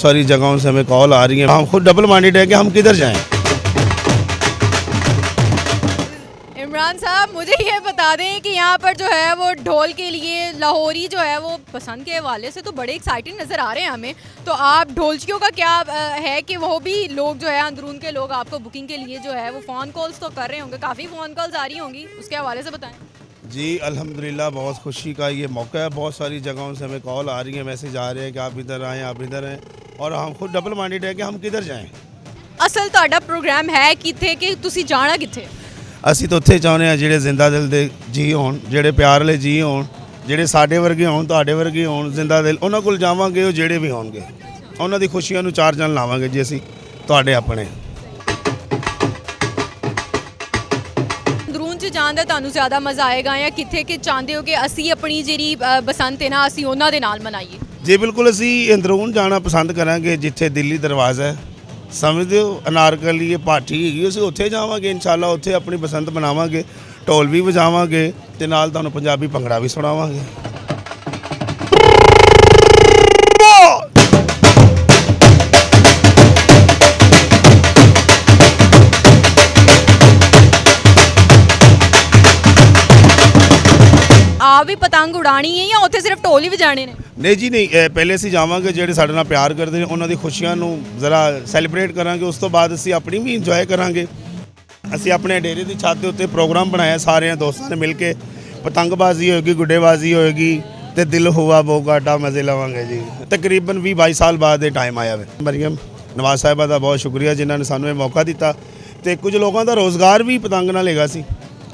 सारी जगहों से हमें कॉल आ रही है। हम खुद डबल माइंडेड है कि हम किधर जाएं। इमरान साहब मुझे ये बता दें कि यहाँ पर जो है वो ढोल के लिए लाहौरी जो है वो पसंद के हवाले से तो बड़े एक्साइटेड नज़र आ रहे हैं हमें। तो आप ढोलकियों का क्या है कि वो भी लोग जो है अंदरून के लोग आपको बुकिंग के लिए जो है वो फ़ोन कॉल्स तो कर रहे होंगे, काफ़ी फ़ोन कॉल्स आ रही होंगी, उसके हवाले से बताएं। जी अल्हम्दुलिल्लाह बहुत खुशी का ये मौका है। बहुत सारी जगहों से हमें कॉल आ रही है, मैसेज आ रहे हैं कि आप इधर आएँ, आप इधर आएँ, और हम खुद डबल माइंडेड है कि हम किधर जाएँ। असल ਤੁਹਾਡਾ प्रोग्राम है किथे कि ਤੁਸੀਂ ਜਾਣਾ ਕਿੱਥੇ? ਅਸੀਂ ਤਾਂ ਉੱਥੇ ਚਾਹੁੰਦੇ ਹਾਂ ਜਿਹੜੇ ਜ਼ਿੰਦਾ ਦਿਲ ਦੇ ਜੀ ਹੋਣ, ਜਿਹੜੇ ਪਿਆਰ ਵਾਲੇ ਜੀ ਹੋਣ, ਜਿਹੜੇ ਸਾਡੇ ਵਰਗੇ ਹੋਣ, ਤੁਹਾਡੇ ਵਰਗੇ ਹੋਣ, ਜ਼ਿੰਦਾ ਦਿਲ, ਉਹਨਾਂ ਕੋਲ ਜਾਵਾਂਗੇ। ਉਹ ਜਿਹੜੇ ਵੀ ਹੋਣਗੇ ਉਹਨਾਂ ਦੀ ਖੁਸ਼ੀਆਂ ਨੂੰ ਚਾਰ ਚੰਨ ਲਾਵਾਂਗੇ ਜੀ ਅਸੀਂ ਤੁਹਾਡੇ ਆਪਣੇ। ਅੰਦਰੂਨ 'ਚ ਜਾਣ ਦਾ ਤੁਹਾਨੂੰ ਜ਼ਿਆਦਾ ਮਜ਼ਾ ਆਏਗਾ ਜਾਂ ਕਿੱਥੇ ਕਿ ਚਾਹੁੰਦੇ ਹੋ ਕਿ ਅਸੀਂ ਆਪਣੀ ਜਿਹੜੀ ਬਸੰਤ ਹੈ ਨਾ ਅਸੀਂ ਉਹਨਾਂ ਦੇ ਨਾਲ ਮਨਾਈਏ? ਜੀ ਬਿਲਕੁਲ ਅਸੀਂ ਅੰਦਰੂਨ ਜਾਣਾ ਪਸੰਦ ਕਰਾਂਗੇ ਜਿੱਥੇ ਦਿੱਲੀ ਦਰਵਾਜ਼ਾ ਹੈ, ਸਮਝਦੇ ਹੋ, ਅਨਾਰਕਲੀ ਭਾਟੀ ਹੈਗੀ, ਅਸੀਂ ਉੱਥੇ ਜਾਵਾਂਗੇ ਇਨਸ਼ਾਅੱਲਾ। ਉੱਥੇ ਆਪਣੀ ਬਸੰਤ ਮਨਾਵਾਂਗੇ, ਢੋਲ ਵੀ ਵਜਾਵਾਂਗੇ ਤੇ ਨਾਲ ਤੁਹਾਨੂੰ ਪੰਜਾਬੀ ਭੰਗੜਾ ਵੀ ਸੁਣਾਵਾਂਗੇ। ਆਪ ਵੀ ਪਤੰਗ ਉਡਾਣੀ ਹੈ ਜਾਂ ਉੱਥੇ ਸਿਰਫ ਢੋਲ ਹੀ ਵਜਾਣੇ ਨੇ? ਨਹੀਂ ਜੀ ਨਹੀਂ, ਪਹਿਲੇ ਅਸੀਂ ਜਾਵਾਂਗੇ ਜਿਹੜੇ ਸਾਡੇ ਨਾਲ ਪਿਆਰ ਕਰਦੇ ਨੇ ਉਹਨਾਂ ਦੀ ਖੁਸ਼ੀਆਂ ਨੂੰ ਜ਼ਰਾ ਸੈਲੀਬ੍ਰੇਟ ਕਰਾਂਗੇ। ਉਸ ਤੋਂ ਬਾਅਦ ਅਸੀਂ ਆਪਣੀ ਵੀ ਇੰਜੋਏ ਕਰਾਂਗੇ। ਅਸੀਂ ਆਪਣੇ ਡੇਰੇ ਦੀ ਛੱਤ ਦੇ ਉੱਤੇ ਪ੍ਰੋਗਰਾਮ ਬਣਾਇਆ ਸਾਰਿਆਂ ਦੋਸਤਾਂ ਨੇ ਮਿਲ ਕੇ। ਪਤੰਗਬਾਜ਼ੀ ਹੋਏਗੀ, ਗੁੱਡੇਬਾਜ਼ੀ ਹੋਏਗੀ ਤੇ ਦਿਲ ਹੁਆ ਬੋਗਾਟਾ ਮਜ਼ੇ ਲਵਾਂਗੇ ਜੀ। ਤਕਰੀਬਨ 20-22 ਸਾਲ ਬਾਅਦ ਇਹ ਟਾਈਮ ਆਇਆ ਵੇ। ਮਰੀਮ ਨਵਾਜ਼ ਸਾਹਿਬਾ ਦਾ ਬਹੁਤ ਸ਼ੁਕਰੀਆ ਜਿਨ੍ਹਾਂ ਨੇ ਸਾਨੂੰ ਇਹ ਮੌਕਾ ਦਿੱਤਾ। ਤੇ ਕੁਝ ਲੋਕਾਂ ਦਾ ਰੋਜ਼ਗਾਰ ਵੀ ਪਤੰਗ ਨਾਲ ਹੈਗਾ ਸੀ,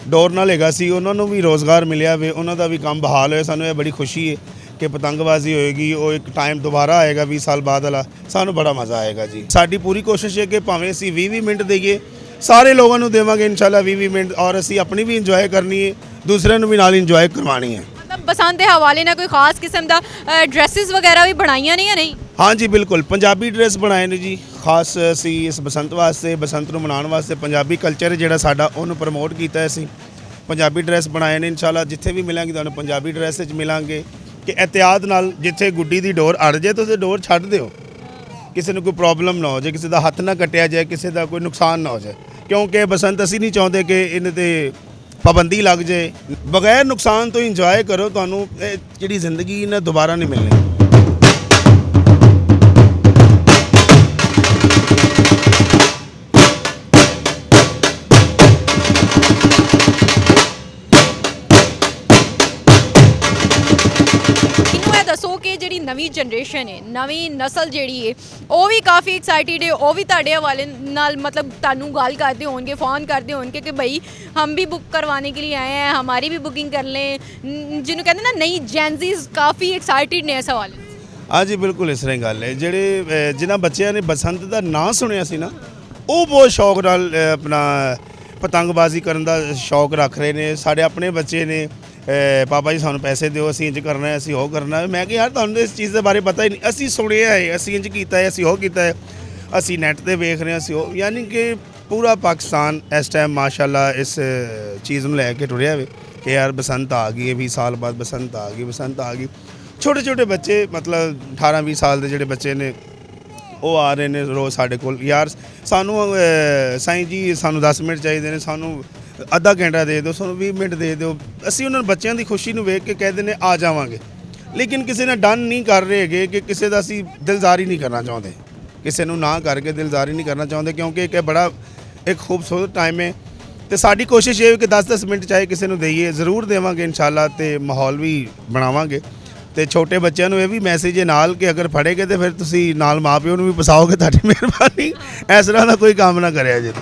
ਡੋਰ ਨਾਲ ਹੈਗਾ ਸੀ, ਉਹਨਾਂ ਨੂੰ ਵੀ ਰੋਜ਼ਗਾਰ ਮਿਲਿਆ ਵੇ, ਉਹਨਾਂ ਦਾ ਵੀ ਕੰਮ ਬਹਾਲ ਹੋਇਆ। ਸਾਨੂੰ ਇਹ ਬੜੀ ਖੁਸ਼ੀ ਹੈ ਕਿ ਪਤੰਗਬਾਜ਼ੀ ਹੋਏਗੀ, ਉਹ ਇੱਕ ਟਾਈਮ ਦੁਬਾਰਾ ਆਏਗਾ 20 ਸਾਲ ਬਾਅਦ ਵਾਲਾ। ਸਾਨੂੰ ਬੜਾ ਮਜ਼ਾ ਆਏਗਾ ਜੀ। ਸਾਡੀ ਪੂਰੀ ਕੋਸ਼ਿਸ਼ ਹੈ ਕਿ ਭਾਵੇਂ ਅਸੀਂ 20-20 ਮਿੰਟ ਦੇਈਏ, ਸਾਰੇ ਲੋਕਾਂ ਨੂੰ ਦੇਵਾਂਗੇ ਇਨਸ਼ਾਅੱਲਾ 20-20 ਮਿੰਟ, ਔਰ ਅਸੀਂ ਆਪਣੀ ਵੀ ਇੰਜੋਏ ਕਰਨੀ ਹੈ, ਦੂਸਰਿਆਂ ਨੂੰ ਵੀ ਨਾਲ ਇੰਜੋਏ ਕਰਵਾਉਣੀ ਹੈ। ਮਤਲਬ ਬਸੰਤ ਦੇ ਹਵਾਲੇ ਨਾਲ ਕੋਈ ਖਾਸ ਕਿਸਮ ਦਾ ਡਰੈਸਿਸ ਵਗੈਰਾ ਵੀ ਬਣਾਈਆਂ ਨੇ ਜਾਂ ਨਹੀਂ? ਹਾਂਜੀ ਬਿਲਕੁਲ, ਪੰਜਾਬੀ ਡਰੈਸ ਬਣਾਏ ਨੇ ਜੀ ਖਾਸ ਅਸੀਂ ਇਸ ਬਸੰਤ ਵਾਸਤੇ, ਬਸੰਤ ਨੂੰ ਮਨਾਉਣ ਵਾਸਤੇ। ਪੰਜਾਬੀ ਕਲਚਰ ਜਿਹੜਾ ਸਾਡਾ ਉਹਨੂੰ ਪ੍ਰਮੋਟ ਕੀਤਾ ਅਸੀਂ। ਪੰਜਾਬੀ ਡਰੈਸ ਬਣਾਏ ਨੇ ਇਨਸ਼ਾਅੱਲਾ। ਜਿੱਥੇ ਵੀ ਮਿਲਾਂਗੇ ਤੁਹਾਨੂੰ ਪੰਜਾਬੀ ਡਰੈਸ ਵਿੱਚ ਮਿਲਾਂਗੇ ਕਿ ਇਹਤਿਆਤ ਨਾਲ ਜਿੱਥੇ ਗੁੱਡੀ ਦੀ ਡੋਰ ਅੜ ਜਾਏ ਤੁਸੀਂ ਡੋਰ ਛੱਡ ਦਿਓ, ਕਿਸੇ ਨੂੰ ਕੋਈ ਪ੍ਰੋਬਲਮ ਨਾ ਹੋ ਜਾਏ, ਕਿਸੇ ਦਾ ਹੱਥ ਨਾ ਕੱਟਿਆ ਜਾਏ, ਕਿਸੇ ਦਾ ਕੋਈ ਨੁਕਸਾਨ ਨਾ ਹੋ ਜਾਏ। ਕਿਉਂਕਿ ਬਸੰਤ ਅਸੀਂ ਨਹੀਂ ਚਾਹੁੰਦੇ ਕਿ ਇਹਨਾਂ 'ਤੇ ਪਾਬੰਦੀ ਲੱਗ ਜਾਏ। ਬਗੈਰ ਨੁਕਸਾਨ ਤੋਂ ਇੰਜੋਏ ਕਰੋ, ਤੁਹਾਨੂੰ ਇਹ ਜਿਹੜੀ ਜ਼ਿੰਦਗੀ ਨਾ ਦੁਬਾਰਾ ਨਹੀਂ ਮਿਲਣੀ। ਦੱਸੋ ਕਿ ਜਿਹੜੀ ਨਵੀਂ ਜਨਰੇਸ਼ਨ ਹੈ, ਨਵੀਂ ਨਸਲ ਜਿਹੜੀ ਹੈ, ਉਹ ਵੀ ਕਾਫੀ ਐਕਸਾਈਟਿਡ ਹੈ, ਉਹ ਵੀ ਤੁਹਾਡੇ ਹਵਾਲੇ ਨਾਲ मतलब ਤੁਹਾਨੂੰ ਗੱਲ ਕਰਦੇ ਹੋਣਗੇ, फ़ोन करते होंगे कि भाई हम भी बुक करवाने के लिए आए हैं, हमारी भी बुकिंग कर लें। ਜਿਹਨੂੰ ਕਹਿੰਦੇ ਨਾ ਨਈ ਜੈਨਜ਼ੀਜ਼ ਕਾਫੀ ਐਕਸਾਈਟਿਡ ਨੇ ਇਸ ਹਵਾਲੇ। ਹਾਂਜੀ ਬਿਲਕੁਲ ਇਸ ਤਰ੍ਹਾਂ ਹੀ ਗੱਲ ਹੈ। ਜਿਹੜੇ ਜਿਨ੍ਹਾਂ ਬੱਚਿਆਂ ਨੇ ਬਸੰਤ ਦਾ ਨਾਂ ਸੁਣਿਆ ਸੀ ਨਾ, ਉਹ ਬਹੁਤ ਸ਼ੌਕ ਨਾਲ ਆਪਣਾ ਪਤੰਗਬਾਜ਼ੀ ਕਰਨ ਦਾ ਸ਼ੌਕ ਰੱਖ ਰਹੇ ਨੇ। ਸਾਡੇ ਆਪਣੇ ਬੱਚੇ ਨੇ, ਪਾਪਾ ਜੀ ਸਾਨੂੰ ਪੈਸੇ ਦਿਓ, ਅਸੀਂ ਇੰਜ ਕਰਨਾ ਹੈ, ਅਸੀਂ ਉਹ ਕਰਨਾ ਹੈ। ਮੈਂ ਕਿਹਾ ਯਾਰ ਤੁਹਾਨੂੰ ਇਸ ਚੀਜ਼ ਦੇ ਬਾਰੇ ਪਤਾ ਹੀ ਨਹੀਂ, ਅਸੀਂ ਸੁਣਿਆ ਹੈ, ਅਸੀਂ ਇੰਜ ਕੀਤਾ ਹੈ, ਅਸੀਂ ਉਹ ਕੀਤਾ ਹੈ, ਅਸੀਂ ਨੈੱਟ 'ਤੇ ਵੇਖ ਰਹੇ ਹਾਂ, ਅਸੀਂ ਉਹ। ਯਾਨੀ ਕਿ ਪੂਰਾ ਪਾਕਿਸਤਾਨ ਇਸ ਟਾਈਮ ਮਾਸ਼ਾਅੱਲਾ ਇਸ ਚੀਜ਼ ਨੂੰ ਲੈ ਕੇ ਟੁਰਿਆ ਵੇ ਕਿ ਯਾਰ ਬਸੰਤ ਆ ਗਈ ਹੈ, 20 ਸਾਲ ਬਾਅਦ ਬਸੰਤ ਆ ਗਈ, ਬਸੰਤ ਆ ਗਈ। ਛੋਟੇ ਛੋਟੇ ਬੱਚੇ ਮਤਲਬ 18-20 ਸਾਲ ਦੇ ਜਿਹੜੇ ਬੱਚੇ ਨੇ ਉਹ ਆ ਰਹੇ ਨੇ ਰੋਜ਼ ਸਾਡੇ ਕੋਲ। ਯਾਰ ਸਾਨੂੰ ਸਾਈਂ ਜੀ ਸਾਨੂੰ 10 ਮਿੰਟ ਚਾਹੀਦੇ ਨੇ, ਸਾਨੂੰ ਅੱਧਾ ਘੰਟਾ ਦੇ ਦਿਓ, ਸਾਨੂੰ 20 ਮਿੰਟ ਦੇ ਦਿਓ। ਅਸੀਂ ਉਹਨਾਂ ਬੱਚਿਆਂ ਦੀ ਖੁਸ਼ੀ ਨੂੰ ਵੇਖ ਕੇ ਕਹਿੰਦੇ ਨੇ ਆ ਜਾਵਾਂਗੇ। ਲੇਕਿਨ ਕਿਸੇ ਨੇ ਡਨ ਨਹੀਂ ਕਰ ਰਹੇ ਹੈਗੇ ਕਿ ਕਿਸੇ ਦਾ ਅਸੀਂ ਦਿਲਜ਼ਾਰੀ ਨਹੀਂ ਕਰਨਾ ਚਾਹੁੰਦੇ, ਕਿਸੇ ਨੂੰ ਨਾ ਕਰਕੇ ਦਿਲਜ਼ਾਰੀ ਨਹੀਂ ਕਰਨਾ ਚਾਹੁੰਦੇ, ਕਿਉਂਕਿ ਇੱਕ ਬੜਾ ਇੱਕ ਖੂਬਸੂਰਤ ਟਾਈਮ ਹੈ। ਤੇ ਸਾਡੀ ਕੋਸ਼ਿਸ਼ ਇਹ ਹੈ ਕਿ 10-10 ਮਿੰਟ ਚਾਹੇ ਕਿਸੇ ਨੂੰ ਦੇਈਏ, ਜ਼ਰੂਰ ਦੇਵਾਂਗੇ ਇਨਸ਼ਾਅੱਲਾ, ਤੇ ਮਾਹੌਲ ਵੀ ਬਣਾਵਾਂਗੇ। ਤੇ ਛੋਟੇ ਬੱਚਿਆਂ ਨੂੰ ਇਹ ਵੀ ਮੈਸੇਜ ਹੈ ਨਾਲ ਕਿ ਅਗਰ ਫੜੇਗੇ ਤੇ ਫਿਰ ਤੁਸੀਂ ਨਾਲ ਮਾਂ ਪਿਓ ਨੂੰ ਵੀ ਫਸਾਓਗੇ, ਤੁਹਾਡੀ ਮਿਹਰਬਾਨੀ। ਇਸ ਤਰ੍ਹਾਂ ਦਾ ਕੋਈ ਕੰਮ ਨਾ ਕਰਿਆ ਜੇ।